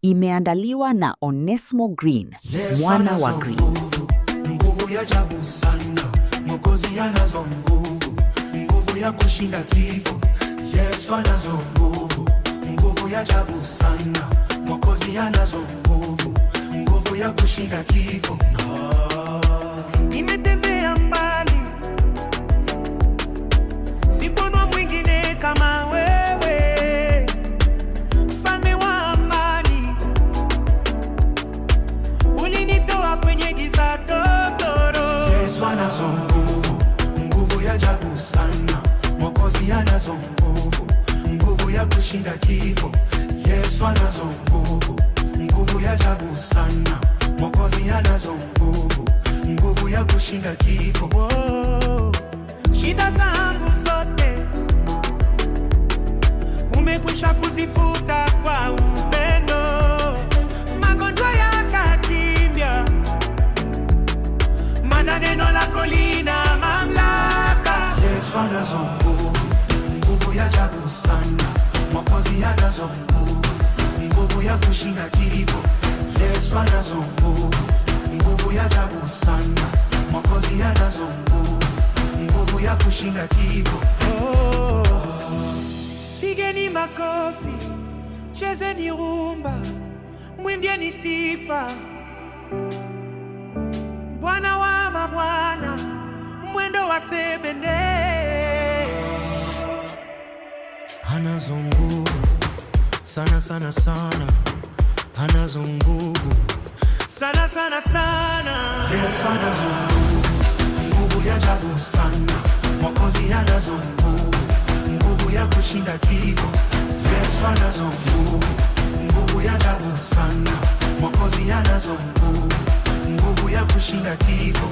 Imeandaliwa na Onesmo Green, mwana wa Green. Nguvu ya ajabu sana, Mwokozi anazo nguvu, nguvu ya kushinda kifo. Yesu anazo nguvu, nguvu ya ajabu sana, Mwokozi anazo nguvu, nguvu ya kushinda kifo. Nimetembea mbali, sikuona mwingine kama wewe, mfalme wa amani. Ulinitoa kwenye giza totoro. Yesu anazo nguvu, nguvu ya ajabu sana, Mwokozi anazo nguvu, nguvu ya kushinda kifo. Yesu anazo nguvu, nguvu ya ajabu sana, Mwokozi anazo nguvu, nguvu ya kushinda kifo. Shida zangu zote umekwisha kuzifuta kwa upendo, magonjwa yakakimbia, maana neno lako lina mamlaka. Yesu anazo nguvu, nguvu ya ajabu sana, Mwokozi anazo nguvu, nguvu ya kushinda kifo. Yesu anazo nguvu, nguvu ya ajabu sana, Mwokozi anazo nguvu, nguvu ya kushinda kifo. Pigeni makofi, chezeni rumba, mwimbieni sifa. Bwana wa mabwana, mwendo wa sebene. Anazo nguvu sana sana sana, anazo nguvu sana sana sana. Yesu anazo nguvu, nguvu ya ajabu sana, Mwokozi anazo nguvu, nguvu ya kushinda kifo. Yesu anazo nguvu, nguvu ya ajabu sana, Mwokozi anazo nguvu, nguvu ya kushinda kifo.